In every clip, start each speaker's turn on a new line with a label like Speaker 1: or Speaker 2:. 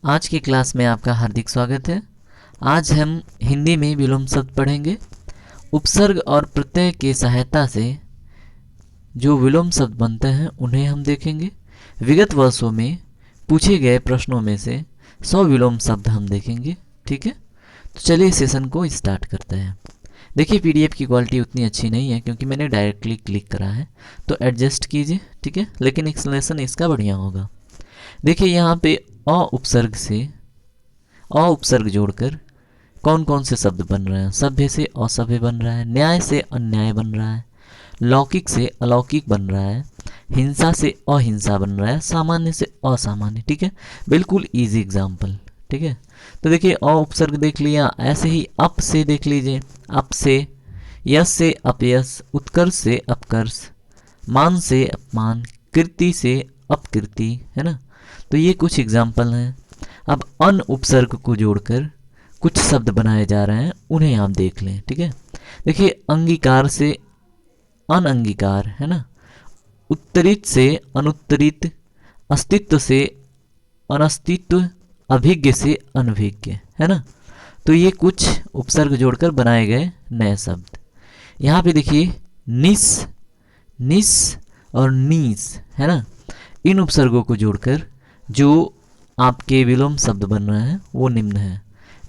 Speaker 1: आज की क्लास में आपका हार्दिक स्वागत है। आज हम हिंदी में विलोम शब्द पढ़ेंगे। उपसर्ग और प्रत्यय की सहायता से जो विलोम शब्द बनते हैं उन्हें हम देखेंगे। विगत वर्षों में पूछे गए प्रश्नों में से 100 विलोम शब्द हम देखेंगे। ठीक है, तो चलिए सेशन को स्टार्ट करते हैं। देखिए पीडीएफ की क्वालिटी उतनी अच्छी नहीं है क्योंकि मैंने डायरेक्टली क्लिक करा है, तो एडजस्ट कीजिए। ठीक है, लेकिन एक्सप्लेनेशन इसका बढ़िया होगा। देखिए यहाँ पे अ उपसर्ग जोड़कर कौन कौन से शब्द बन रहे हैं। सभ्य से असभ्य बन रहा है, न्याय से अन्याय बन रहा है, लौकिक से अलौकिक बन रहा है, हिंसा से अहिंसा बन रहा है, सामान्य से असामान्य। ठीक है, बिल्कुल इजी एग्जाम्पल। ठीक है, तो देखिए अ उपसर्ग देख लिया। ऐसे ही अप से देख लीजिए, अप से, यश से अपयश, उत्कर्ष से अपकर्ष, मान से अपमान, कीर्ति से अपकीर्ति, है ना। तो ये कुछ एग्जाम्पल हैं। अब अन उपसर्ग को जोड़कर कुछ शब्द बनाए जा रहे हैं, उन्हें आप देख लें। ठीक है, देखिए अंगीकार से अनअंगीकार, है ना। उत्तरित से अनुत्तरित, अस्तित्व से अनस्तित्व, अभिज्ञ से अनभिज्ञ, है ना। तो ये कुछ उपसर्ग जोड़कर बनाए गए नए शब्द। यहाँ पे देखिए निस, निस और नीस, है ना। इन उपसर्गों को जोड़कर जो आपके विलोम शब्द बन रहे हैं वो निम्न है।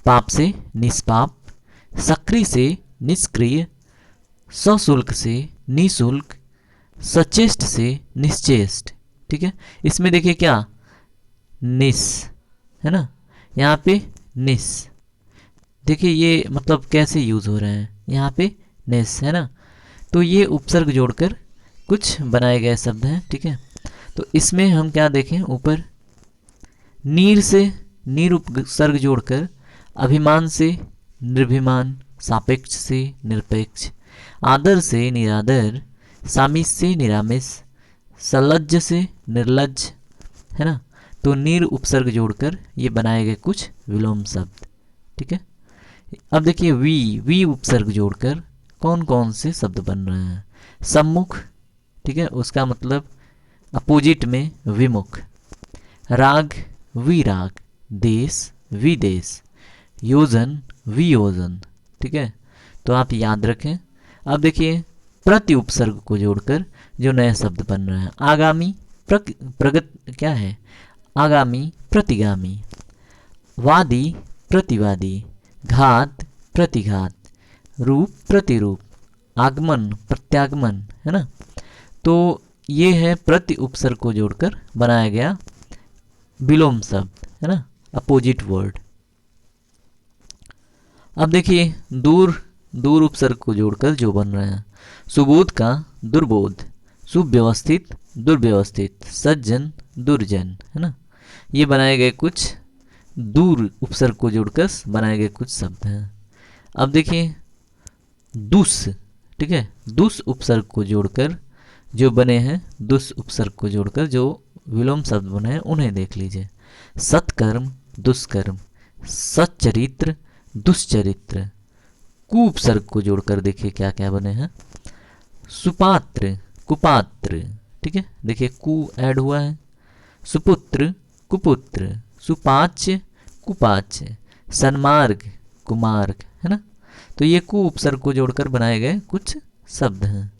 Speaker 1: पाप से निष्पाप, सक्रिय से निष्क्रिय, सशुल्क से निःशुल्क, सचेष्ट से निश्चेष्ट। ठीक है, इसमें देखिए क्या निस, है ना। यहाँ पे निस, देखिए ये मतलब कैसे यूज हो रहे हैं, यहाँ पे निस, है ना। तो ये उपसर्ग जोड़कर कुछ बनाए गए शब्द हैं। ठीक है, तो इसमें हम क्या देखें, ऊपर नीर से नीर उपसर्ग जोड़कर अभिमान से निर्भिमान, सापेक्ष से निरपेक्ष, आदर से निरादर, सामिस से निरामिस, सलज्ज से निर्लज्ज, है ना। तो नीर उपसर्ग जोड़कर ये बनाए गए कुछ विलोम शब्द। ठीक है, अब देखिए वी उपसर्ग जोड़कर कौन कौन से शब्द बन रहे हैं। सम्मुख, ठीक है, उसका मतलब अपोजिट में विमुख। राग विराग, देश विदेश, योजन वियोजन। ठीक है, तो आप याद रखें। अब देखिए प्रति उपसर्ग को जोड़कर जो नए शब्द बन रहे हैं। आगामी प्रगत क्या है, आगामी प्रतिगामी, वादी प्रतिवादी, घात प्रतिघात, रूप प्रतिरूप, आगमन प्रत्यागमन, है ना। तो ये है प्रति उपसर्ग को जोड़कर बनाया गया विलोम शब्द, है ना, अपोजिट वर्ड। अब देखिए दूर उपसर्ग को जोड़कर जो बन रहे हैं। सुबोध का दुर्बोध, सुव्यवस्थित दुर्व्यवस्थित, सज्जन दुर्जन, है ना। ये बनाए गए कुछ दूर उपसर्ग को जोड़कर बनाए गए कुछ शब्द हैं। अब देखिए दुस, ठीक है, दुस उपसर्ग को जोड़कर जो बने हैं, दुस उपसर्ग को जोड़कर जो विलोम शब्द बने हैं उन्हें देख लीजिए। सत्कर्म दुष्कर्म, सच्चरित्र दुष्चरित्र। कु उपसर्ग को जोड़कर देखिए क्या क्या बने हैं। सुपात्र कुपात्र, ठीक है, देखिए कु ऐड हुआ है। सुपुत्र कुपुत्र, सुपाच्य कुपाच्य, सन्मार्ग कुमार्ग, है ना। तो ये कु उपसर्ग को जोड़कर बनाए गए कुछ शब्द हैं।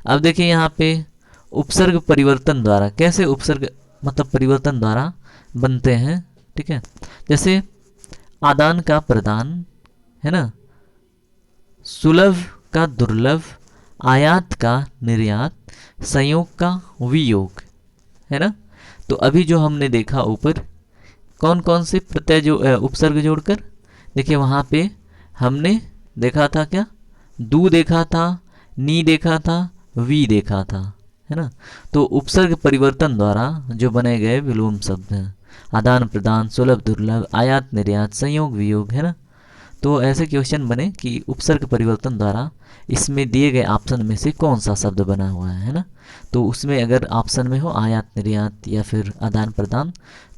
Speaker 1: अब देखिए यहाँ पे उपसर्ग परिवर्तन द्वारा, कैसे उपसर्ग मतलब परिवर्तन द्वारा बनते हैं। ठीक है, जैसे आदान का प्रदान, है ना, सुलभ का दुर्लभ, आयात का निर्यात, संयोग का वियोग, है ना। तो अभी जो हमने देखा ऊपर कौन कौन से प्रत्यय जो उपसर्ग जोड़कर, देखिए वहाँ पे हमने देखा था क्या, दू देखा था, नी देखा था, वी देखा था, है ना। तो उपसर्ग परिवर्तन द्वारा जो बने गए विलोम शब्द हैं। आदान प्रदान, सुलभ दुर्लभ, आयात निर्यात, संयोग वियोग, है ना। तो ऐसे क्वेश्चन बने कि उपसर्ग परिवर्तन द्वारा इसमें दिए गए ऑप्शन में से कौन सा शब्द बना हुआ है ना। तो उसमें अगर ऑप्शन में हो आयात निर्यात या फिर आदान प्रदान,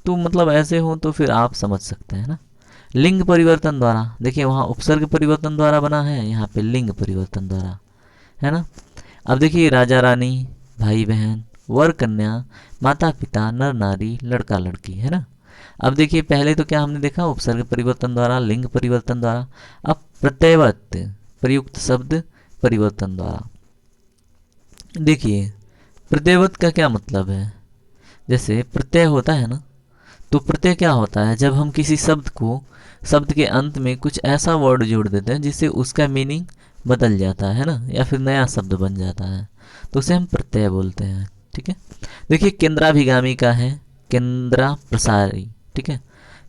Speaker 1: तो मतलब ऐसे हो तो फिर आप समझ सकते हैं ना। लिंग परिवर्तन द्वारा, देखिए वहाँ उपसर्ग परिवर्तन द्वारा बना है, यहाँ पे लिंग परिवर्तन द्वारा, है ना। अब देखिए राजा रानी, भाई बहन, वर कन्या, माता पिता, नर नारी, लड़का लड़की, है ना। अब देखिए पहले तो क्या हमने देखा, उपसर्ग परिवर्तन द्वारा, लिंग परिवर्तन द्वारा। अब प्रत्ययवत प्रयुक्त शब्द परिवर्तन द्वारा। देखिए प्रत्ययवत का क्या मतलब है, जैसे प्रत्यय होता है ना, तो प्रत्यय क्या होता है, जब हम किसी शब्द को, शब्द के अंत में कुछ ऐसा वर्ड जोड़ देते हैं जिससे उसका मीनिंग बदल जाता है ना, या फिर नया शब्द बन जाता है, तो उसे हम प्रत्यय बोलते हैं। ठीक है। देखिए केंद्राभिगामी का है केंद्रा प्रसारी। ठीक है,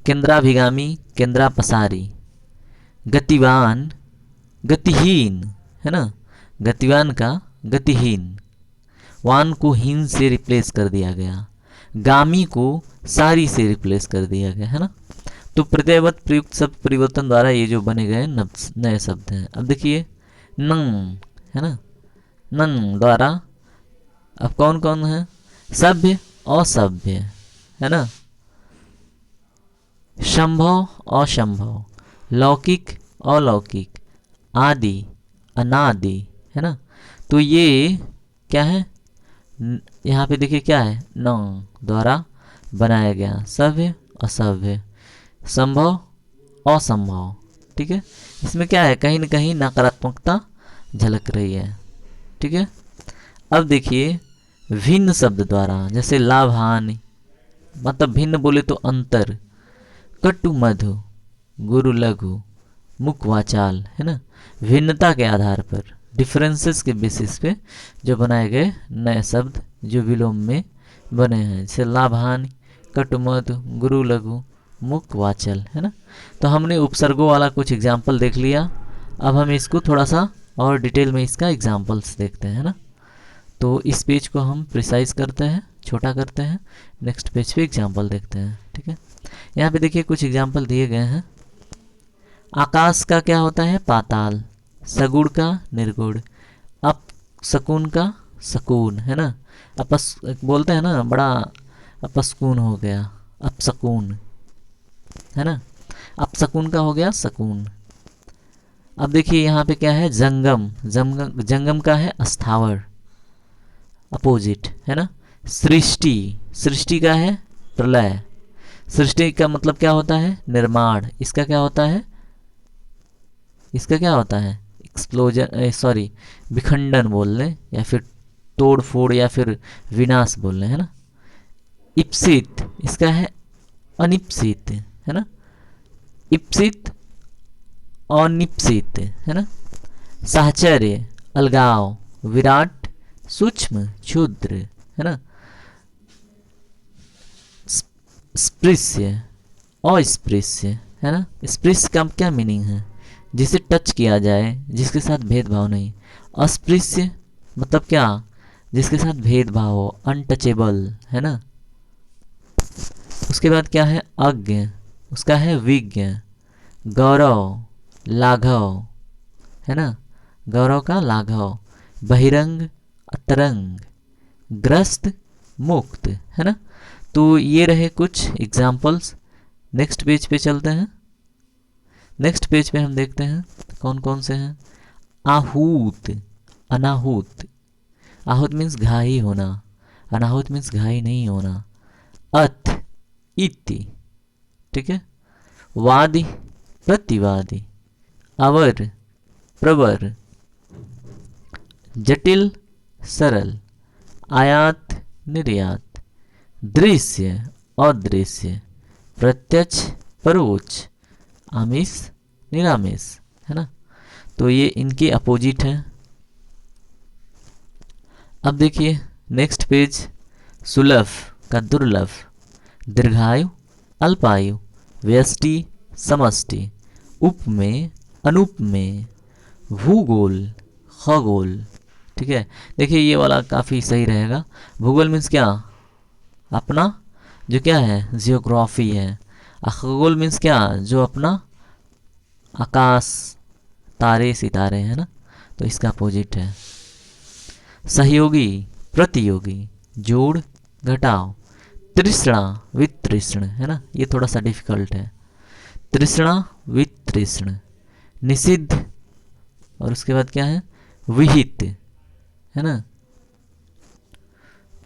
Speaker 1: केंद्राभिगामी केंद्रा पसारी। गतिवान गतिहीन, है ना, गतिवान का गतिहीन, वान को हीन से रिप्लेस कर दिया गया, गामी को सारी से रिप्लेस कर दिया गया, है ना। तो प्रत्ययवत प्रयुक्त शब्द परिवर्तन द्वारा ये जो बने गए नए शब्द हैं। अब देखिए नंग, है ना, नंग द्वारा अब कौन कौन है, सभ्य असभ्य, है ना, संभव असंभव, लौकिक अलौकिक, आदि अनादि, है ना। तो ये क्या है, यहाँ पे देखिए क्या है, नंग द्वारा बनाया गया सभ्य असभ्य, संभव असंभव। ठीक है, इसमें क्या है, कहीं न कहीं नकारात्मकता झलक रही है। ठीक है। अब देखिए भिन्न शब्द द्वारा, जैसे लाभ हानि, मतलब भिन्न बोले तो अंतर, कटु मधु, गुरु लघु, मुख वाचाल, है ना, भिन्नता के आधार पर, डिफरेंसेस के बेसिस पे जो बनाए गए नए शब्द जो विलोम में बने हैं, जैसे लाभ हानि, कटु मधु, गुरु लघु, मुख वाचल, है ना। तो हमने उपसर्गों वाला कुछ एग्जाम्पल देख लिया। अब हम इसको थोड़ा सा और डिटेल में इसका एग्जाम्पल्स देखते हैं, है ना। तो इस पेज को हम प्रिसाइज करते हैं, छोटा करते हैं, नेक्स्ट पेज पे एग्जाम्पल देखते हैं। ठीक है, यहाँ पे देखिए कुछ एग्जाम्पल दिए गए हैं। आकाश का क्या होता है, पाताल, सगुण का निर्गुण, अप सकून का सकून, है ना, अपस बोलते हैं ना, बड़ा अपस्कून हो गया, अपसकून, है ना, अपसकून का हो गया सकून। अब देखिए यहाँ पे क्या है, जंगम, जंगम जंगम का है अस्थावर, अपोजिट, है ना। सृष्टि, सृष्टि का है प्रलय, सृष्टि का मतलब क्या होता है, निर्माण, इसका क्या होता है, इसका क्या होता है, एक्सप्लोजन, सॉरी विखंडन बोल लें, या फिर तोड़ फोड़, या फिर विनाश बोल लें, है ना। इप्सित, इसका है अनिप्सित, है ना, इप्सित अनिप्सित, है ना। साहचर्य, अलगाव, विराट, सूक्ष्म, क्षुद्र, है ना। स्पृश्य, अस्पृश्य, है ना। स्पृश्य का क्या मीनिंग है, जिसे टच किया जाए, जिसके साथ भेदभाव नहीं। अस्पृश्य मतलब क्या, जिसके साथ भेदभाव हो, अनटचेबल, है ना। उसके बाद क्या है, अज्ञ, उसका है विज्ञ, गौरव, लाघव, है ना, गौरव का लाघव, बहिरंग, अतरंग, ग्रस्त, मुक्त, है ना। तो ये रहे कुछ एग्जाम्पल्स। नेक्स्ट पेज पे चलते हैं। नेक्स्ट पेज पे हम देखते हैं कौन कौन से हैं। आहूत, अनाहूत, आहूत मीन्स घाई होना, अनाहूत मीन्स घाई नहीं होना। अथ, इति, ठीक है। वादी, प्रतिवादी, अवर, प्रवर, जटिल, सरल, आयात, निर्यात, दृश्य, अदृश्य, प्रत्यक्ष, परोक्ष, आमिष, निरामिष, है ना। तो ये इनके अपोजिट हैं। अब देखिए नेक्स्ट पेज, सुलभ का दुर्लभ, दीर्घायु, अल्पायु, व्यष्टि, समष्टि, उपमेय, अनुपमेय, भूगोल, खगोल, ठीक है। देखिए ये वाला काफ़ी सही रहेगा। भूगोल मीन्स क्या, अपना जो क्या है जियोग्राफी है। खगोल मीन्स क्या, जो अपना आकाश, तारे सितारे, है ना। तो इसका अपोजिट है। सहयोगी, प्रतियोगी, जोड़, घटाव, तृष्णा, वितृष्ण, है ना। ये थोड़ा सा डिफिकल्ट है। तृष्णा, वितृष्ण, निषिद्ध, और उसके बाद क्या है, विहित, है ना।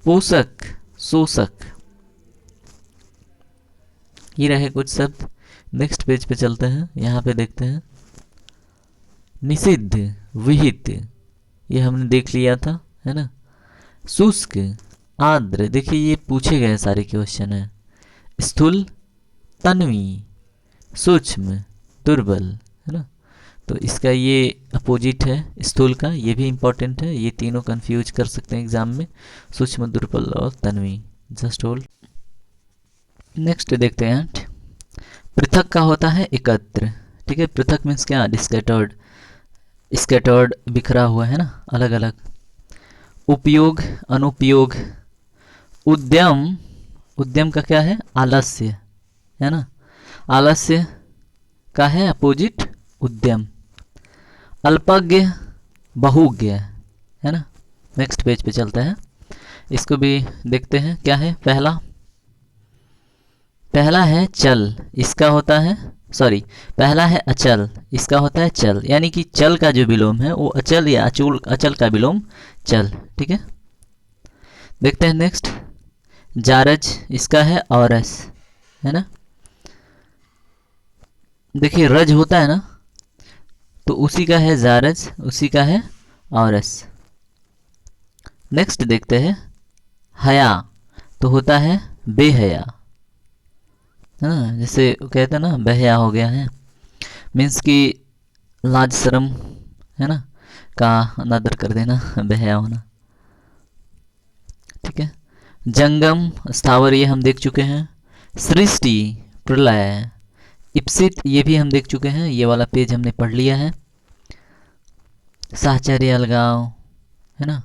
Speaker 1: पोषक, शोषक, ये रहे कुछ शब्द। नेक्स्ट पेज पे चलते हैं, यहाँ पे देखते हैं निषिद्ध, विहित, ये हमने देख लिया था, है ना। शुष्क, आर्द्र, देखिए ये पूछे गए सारे क्वेश्चन है। स्थूल, तन्वी, सूक्ष्म, दुर्बल, है ना। तो इसका ये अपोजिट है स्थूल का, ये भी इंपॉर्टेंट है। ये तीनों कंफ्यूज कर सकते हैं एग्जाम में, सूक्ष्म, दुर्बल और तन्वी। Just hold. नेक्स्ट देखते हैं, पृथक का होता है एकत्र, ठीक है। पृथक मीन्स क्या, स्कैटर्ड, स्कैटर्ड बिखरा हुआ, है ना, अलग अलग। उपयोग, अनुपयोग। उद्यम, उद्यम का क्या है, आलस्य, है ना। आलस्य का है अपोजिट उद्यम। अल्पज्ञ, बहुज्ञ, है ना। नेक्स्ट पेज पे चलते हैं, इसको भी देखते हैं क्या है। पहला है चल, इसका होता है, सॉरी, पहला है अचल, इसका होता है चल, यानी कि चल का जो विलोम है वो अचल या अचल का विलोम चल, ठीक है। देखते हैं नेक्स्ट, जारज, इसका है औरस, है ना। देखिए रज होता है ना, तो उसी का है जारज, उसी का है औरस। नेक्स्ट देखते हैं, हया, तो होता है बेहया, है ना। जैसे कहते हैं ना बेहया हो गया है, मीन्स कि लाज शर्म, है ना, का अनादर कर देना, बेहया होना, ठीक है। जंगम, स्थावर, ये हम देख चुके हैं। सृष्टि, प्रलय। इप्सित, ये भी हम देख चुके हैं, ये वाला पेज हमने पढ़ लिया है। साहचर्य, अलगाव, है ना।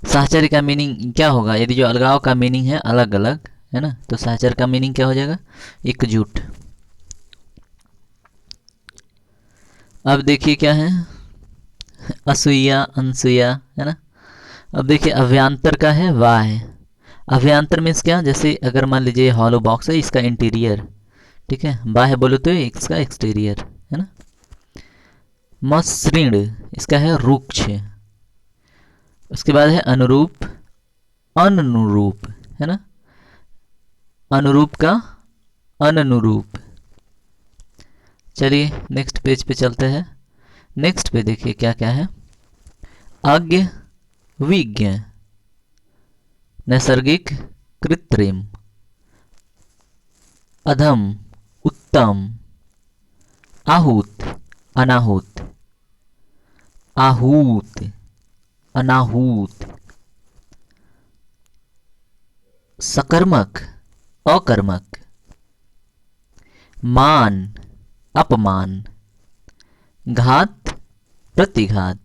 Speaker 1: साहचर्य का मीनिंग क्या होगा, यदि जो अलगाव का मीनिंग है अलग अलग, है ना, तो साहचर्य का मीनिंग क्या हो जाएगा, एकजुट। अब देखिए क्या है, असूया, अनसुया, है ना। अब देखिए अभ्यंतर का है वाय। अभ्यंतर मीन्स क्या, जैसे अगर मान लीजिए हॉलो बॉक्स है, इसका इंटीरियर, ठीक है। बाह्य बोलो तो इसका एक्सटीरियर, है ना। मसृण, इसका है रुक्ष। उसके बाद है अनुरूप, अनुरूप, है ना। अनुरूप का अनुरूप। चलिए नेक्स्ट पेज पे चलते हैं। नेक्स्ट पे देखिए क्या क्या है, अज्ञ, विज्ञ, नैसर्गिक, कृत्रिम, अधम, उत्तम, आहूत, अनाहूत, आहूत, अनाहूत, सकर्मक, अकर्मक, मान, अपमान, घात, प्रतिघात,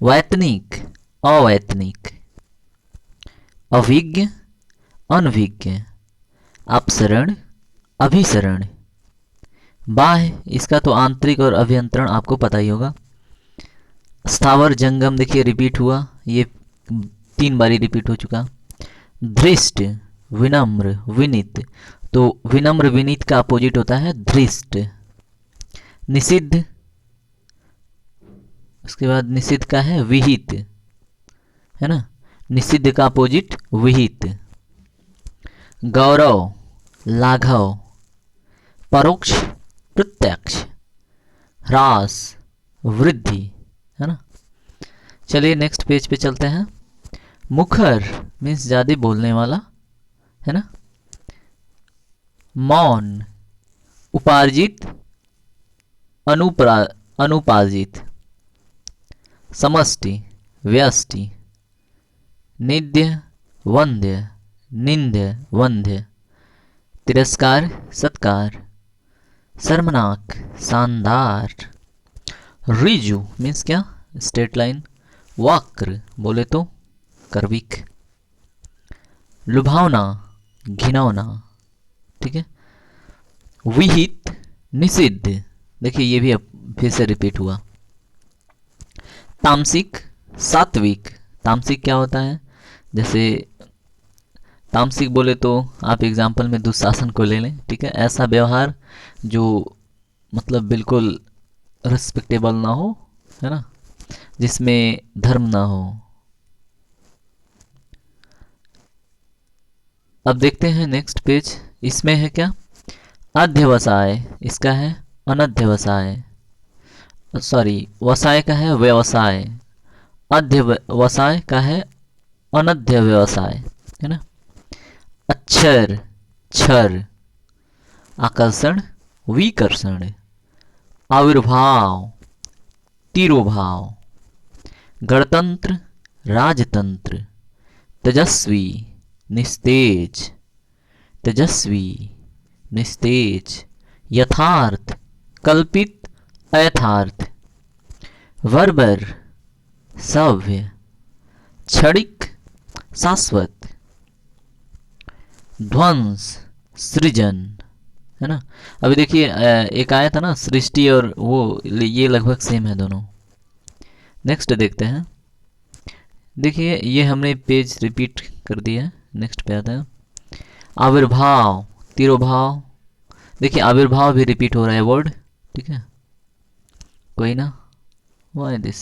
Speaker 1: वैतनिक, अवैतनिक, अभिज्ञ, अनभिज्ञ, अपसरण, अभिसरण। बाह्य, इसका तो आंतरिक और अभ्यंतरण आपको पता ही होगा। स्थावर, जंगम, देखिए रिपीट हुआ, ये 3 बारी रिपीट हो चुका। धृष्ट, विनम्र, विनीत, तो विनम्र विनीत का अपोजिट होता है धृष्ट। निषिद्ध, उसके बाद निषिद्ध का है विहित, है ना। निषिद्ध का अपोजिट विहित। गौरव, लाघव, परोक्ष, प्रत्यक्ष, ह्रास, वृद्धि, है ना। चलिए नेक्स्ट पेज पे चलते हैं। मुखर मीन्स ज्यादा बोलने वाला, है ना। मौन, उपार्जित, अनुपार्जित, समष्टि, व्यष्टि, निद्य, वंद्य, निंद्य, वंद्य, तिरस्कार, सत्कार, शर्मनाक, शानदार। रिजु मीन्स क्या, स्ट्रेट लाइन, वक्र बोले तो कर्विक, लुभावना, घिनौना, ठीक है। विहित, निषिद्ध, देखिए ये भी अब फिर से रिपीट हुआ। तामसिक, सात्विक, तामसिक क्या होता है, जैसे तामसिक बोले तो आप एग्जाम्पल में दुशासन को ले लें, ठीक है। ऐसा व्यवहार जो मतलब बिल्कुल रिस्पेक्टेबल ना हो, है ना, जिसमें धर्म ना हो। अब देखते हैं नेक्स्ट पेज। इसमें है क्या, अध्यवसाय, इसका है अनध्यवसाय, सॉरी वसाय का है व्यवसाय, अध्यवसाय का है अनध्य व्यवसाय, है ना। अक्षर, क्षर, आकर्षण, विकर्षण, आविर्भाव, तिरोभाव, गणतंत्र, राजतंत्र, तेजस्वी, निस्तेज, तेजस्वी, निस्तेज, यथार्थ, कल्पित, अयथार्थ, वर्बर, सभ्य, क्षणिक, शाश्वत, ध्वंस, सृजन, है ना। अभी देखिए एक आया था ना सृष्टि और वो, ये लगभग सेम है दोनों। नेक्स्ट देखते हैं। देखिए ये हमने पेज रिपीट कर दिया है। नेक्स्ट पे आता है आविर्भाव, तिरोभाव। देखिए आविर्भाव भी रिपीट हो रहा है वर्ड, ठीक है, कोई ना, व्हाई दिस,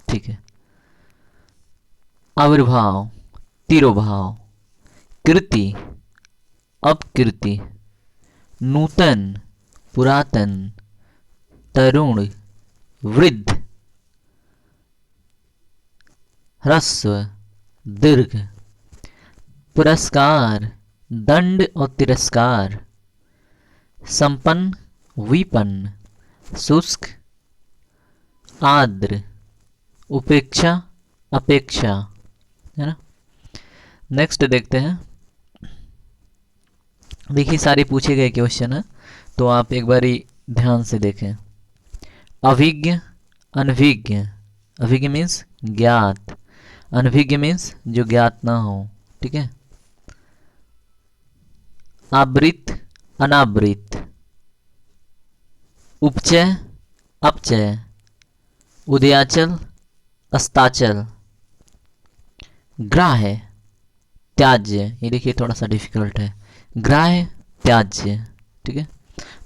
Speaker 1: ठीक है। आविर्भाव, तिरोभाव, कृति, अपकृति, नूतन, पुरातन, तरुण, वृद्ध, ह्रस्व, दीर्घ, पुरस्कार, दंड और तिरस्कार, संपन्न, विपन्न, शुष्क, आर्द्र, उपेक्षा, अपेक्षा, है ना। नेक्स्ट देखते हैं। देखिए सारे पूछे गए क्वेश्चन है, तो आप एक बारी ध्यान से देखें। अभिज्ञ, अनभिज्ञ, अभिज्ञ मीन्स ज्ञात, अनभिज्ञ मीन्स जो ज्ञात ना हो, ठीक है। आवृत, अनावृत, उपचय, अपचय, उदयाचल, अस्ताचल, ग्राह्य, त्याज्य। ये देखिए थोड़ा सा डिफिकल्ट है, ग्राह्य, त्याज्य, ठीक है।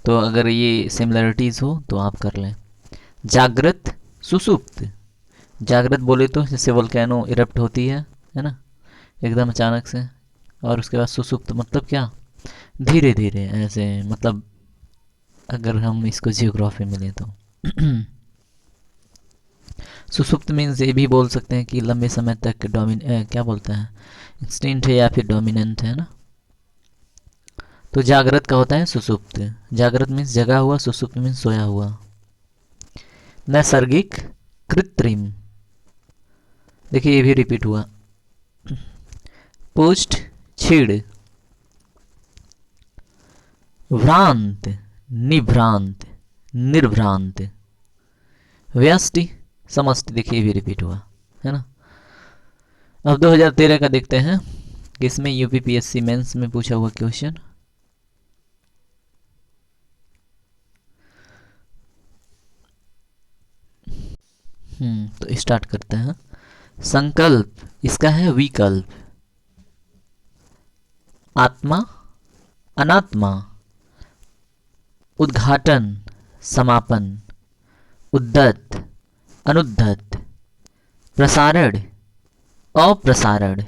Speaker 1: तो अगर ये सिमिलरिटीज हो तो आप कर लें। जागृत, सुसुप्त, जागृत बोले तो जैसे वोल्केनो इरप्ट होती है ना, एकदम अचानक से, और उसके बाद सुसुप्त मतलब क्या, धीरे धीरे ऐसे, मतलब अगर हम इसको जियोग्राफी में लें तो सुसुप्त मीन्स ये भी बोल सकते हैं कि लंबे समय तक क्या बोलते हैं, इंस्टेंट है या फिर डोमिनेंट है ना। तो जागृत का होता है सुसुप्त, जागृत मीन्स जगा हुआ, सुसुप्त मीन्स सोया हुआ। नैसर्गिक, कृत्रिम, देखिए ये भी रिपीट हुआ। पुष्ट, छीड़, भ्रांत, निभ्रांत, निर्भ्रांत, व्यष्टि, समष्टि, देखिए भी रिपीट हुआ, है ना। अब 2013 का देखते हैं कि इसमें यूपीपीएससी मेंस में पूछा हुआ क्वेश्चन। तो स्टार्ट करते हैं। संकल्प, इसका है विकल्प। आत्मा, अनात्मा, उद्घाटन, समापन, उद्धत, अनुद्धत, प्रसारण, अप्रसारण,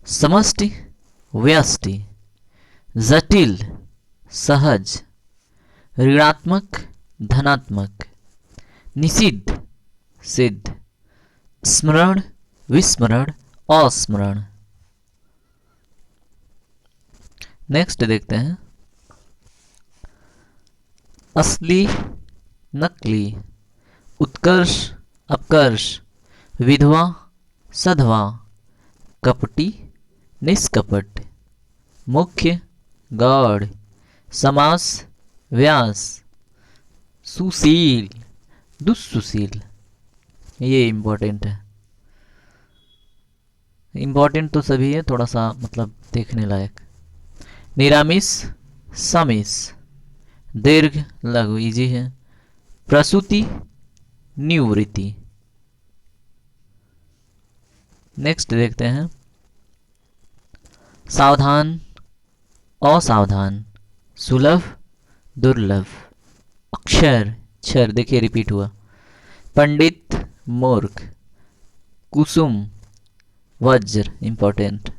Speaker 1: समष्टि, व्यष्टि, जटिल, सहज, ऋणात्मक, धनात्मक, निषिद्ध, सिद्ध, स्मरण, विस्मरण, अस्मरण। नेक्स्ट देखते हैं। असली, नकली, उत्कर्ष, अपकर्ष, विधवा, सधवा, कपटी, निष्कपट, मुख्य, गौड़, समास, व्यास, सुशील, दुस्सुशील। ये इम्पोर्टेंट है, इम्पोर्टेंट तो सभी है, थोड़ा सा मतलब देखने लायक। निरामिष, समिष, दीर्घ, लघु, इजी है। प्रसूति, निवृत्ति। नेक्स्ट देखते हैं। सावधान, असावधान, सुलभ, दुर्लभ, अक्षर, क्षर, देखिए रिपीट हुआ। पंडित, मूर्ख, कुसुम, वज्र इंपॉर्टेंट,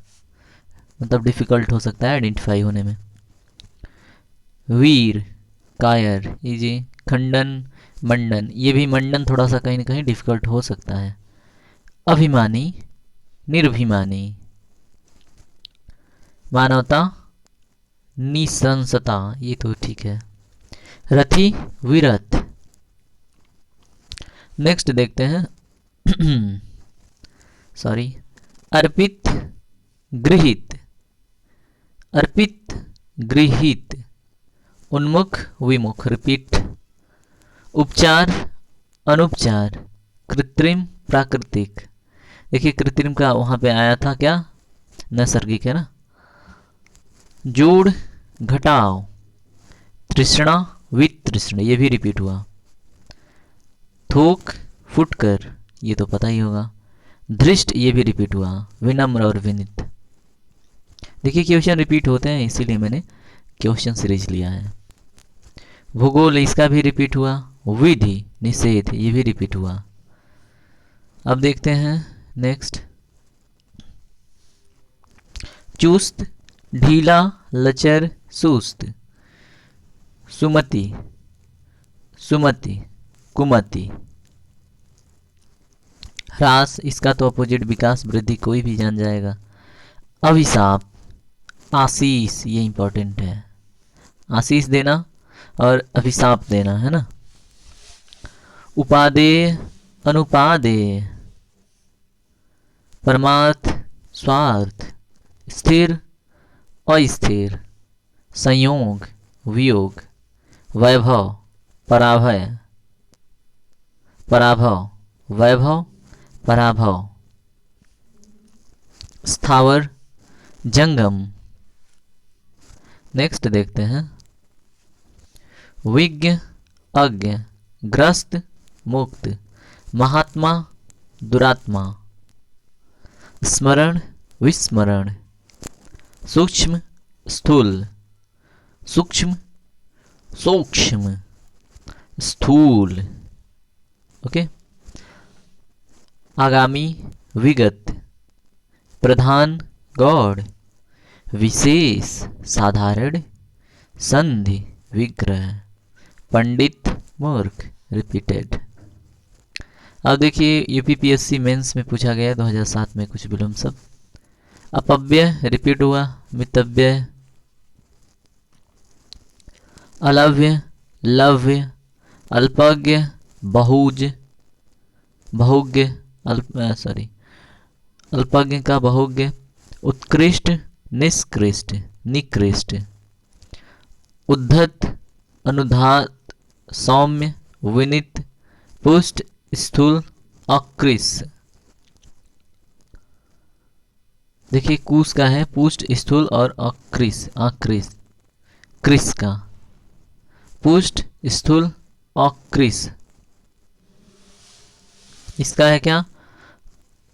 Speaker 1: मतलब डिफिकल्ट हो सकता है आइडेंटिफाई होने में। वीर कायर इजी। खंडन मंडन, ये भी मंडन थोड़ा सा कहीं ना कहीं डिफिकल्ट हो सकता है। अभिमानी निर्भिमानी। मानवता निसंसता, ये तो ठीक है। रथी विरथ। नेक्स्ट देखते हैं सॉरी, अर्पित गृहित, अर्पित गृहित। उन्मुख विमुख, रिपीट। उपचार अनुपचार, कृत्रिम प्राकृतिक। देखिए कृत्रिम का वहां पे आया था क्या, नैसर्गिक है ना। जोड़ घटाव, तृष्णा वितृष्ण, ये भी रिपीट हुआ। थोक फुटकर, ये तो पता ही होगा। धृष्ट, ये भी रिपीट हुआ। विनम्र और विनित। देखिए क्वेश्चन रिपीट होते हैं, इसीलिए मैंने क्वेश्चन सीरीज लिया है। भूगोल, इसका भी रिपीट हुआ। विधि निषेध, ये भी रिपीट हुआ। अब देखते हैं नेक्स्ट। चुस्त ढीला लचर सुस्त। सुमति सुमति कुमति। ह्रास, इसका तो अपोजिट विकास वृद्धि, कोई भी जान जाएगा। अभिशाप आशीष, ये इंपॉर्टेंट है। आशीष देना और अभिशाप देना है ना। उपादेय अनुपादेय। परमार्थ स्वार्थ। स्थिर अस्थिर। संयोग वियोग। वैभव पराभय पराभव, वैभव पराभव। स्थावर जंगम। नेक्स्ट देखते हैं। विज्ञ अज्ञ। ग्रस्त मुक्त। महात्मा दुरात्मा। स्मरण विस्मरण। सूक्ष्म स्थूल। सूक्ष्म सूक्ष्म स्थूल। ओके। आगामी विगत। प्रधान गौड़। विशेष साधारण। संधि विग्रह। पंडित मूर्ख, रिपीटेड। अब देखिए यूपीपीएससी मेंस में पूछा गया 2007 में कुछ विलोम शब्द। अपव्यय रिपीट हुआ। मितव्यय। अलव्य लव्य। अल्पज्ञ बहुज बहुज्ञ, अल्पज्ञ का बहुज्ञ। उत्कृष्ट निष्कृष्ट निकृष्ट। उद्धत अनुदात सौम्य विनित। पुष्ट स्थूल अकृस। देखिए कुश का है पुष्ट स्थूल और अकृस अकृस। कृस का पुष्ट स्थूल अकृस। इसका है क्या,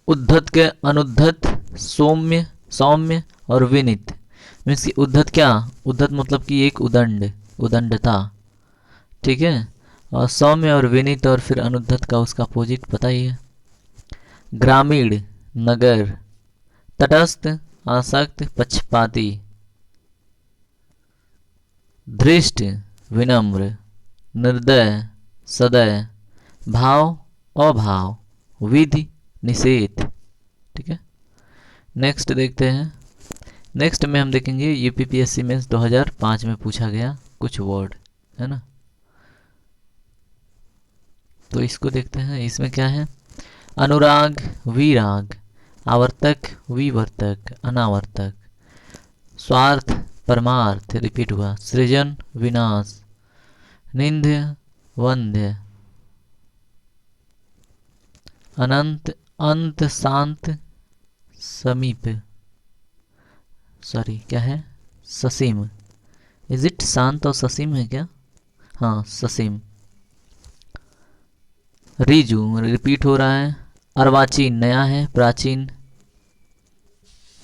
Speaker 1: उद्धत के अनुद्धत सौम्य सौम्य और विनित। मीन्स की उद्धत क्या, उद्धत मतलब कि एक उदंड उदंडता, ठीक है। और सौम्य और विनित और फिर अनुद्धत का उसका अपोजिट पता ही है। ग्रामीण नगर। तटस्थ आसक्त पक्षपाती। धृष्ट विनम्र। निर्दय सदय। भाव अभाव। विधि निषेध, ठीक है। नेक्स्ट देखते हैं। नेक्स्ट में हम देखेंगे यूपीपीएससी में 2005 में पूछा गया कुछ वर्ड, है ना। तो इसको देखते हैं। इसमें क्या है, अनुराग विराग। आवर्तक विवर्तक अनावर्तक। स्वार्थ परमार्थ, रिपीट हुआ। सृजन विनाश। निंद्य वंद्य। अनंत अंत शांत समीप, सॉरी क्या है, ससीम। इज इट शांत और ससीम है क्या, हाँ ससीम। रिजु रिपीट हो रहा है। अर्वाचीन नया है, प्राचीन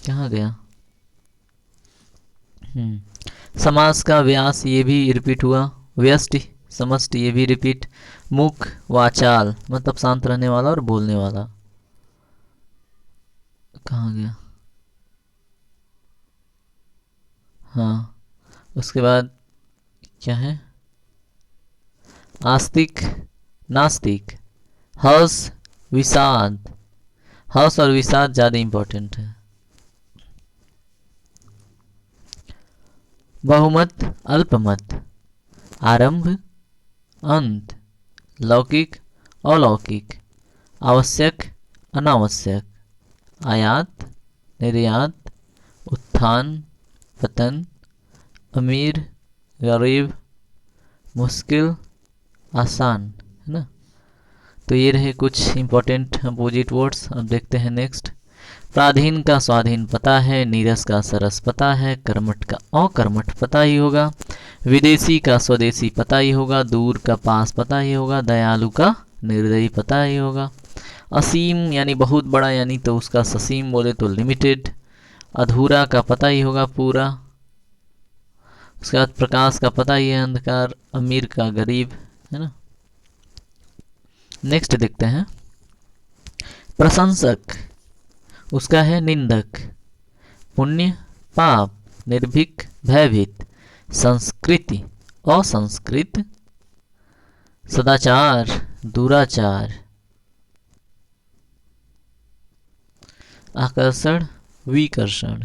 Speaker 1: कहाँ गया। समास का व्यास, ये भी रिपीट हुआ। व्यष्टि समष्टि, ये भी रिपीट। मुख वाचाल मतलब शांत रहने वाला और बोलने वाला। कहाँ गया, हाँ उसके बाद क्या है, आस्तिक नास्तिक, हर्ष विषाद, हर्ष और विषाद ज़्यादा इंपॉर्टेंट है। बहुमत अल्पमत, आरंभ अंत, लौकिक अलौकिक, आवश्यक अनावश्यक, आयात निर्यात, उत्थान पतन, अमीर गरीब, मुश्किल आसान, है ना। तो ये रहे कुछ इंपॉर्टेंट अपोजिट वर्ड्स। अब देखते हैं नेक्स्ट। प्राधीन का स्वाधीन पता है, नीरस का सरस पता है, कर्मठ का अकर्मठ पता ही होगा, विदेशी का स्वदेशी पता ही होगा, दूर का पास पता ही होगा, दयालु का निर्दयी पता ही होगा, असीम यानी बहुत बड़ा यानी तो उसका ससीम बोले तो लिमिटेड, अधूरा का पता ही होगा पूरा, उसके बाद प्रकाश का पता ही है अंधकार, अमीर का गरीब, है ना। नेक्स्ट देखते हैं। प्रशंसक उसका है निंदक, पुण्य पाप, निर्भीक भयभीत, संस्कृति असंस्कृत, सदाचार दुराचार, आकर्षण विकर्षण,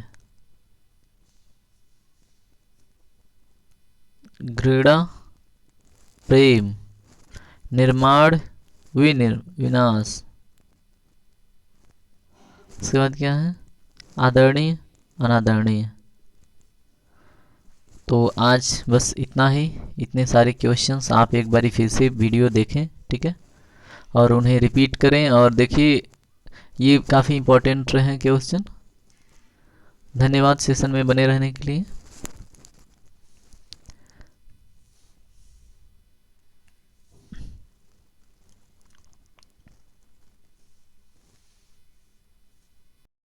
Speaker 1: घृणा प्रेम, निर्माण विनाश, उसके बाद क्या है, आदरणीय अनादरणीय। तो आज बस इतना ही, इतने सारे क्वेश्चंस आप एक बारी फिर से वीडियो देखें, ठीक है, और उन्हें रिपीट करें और देखिए ये काफ़ी इम्पोर्टेंट रहे क्वेश्चन। धन्यवाद सेशन में बने रहने के लिए।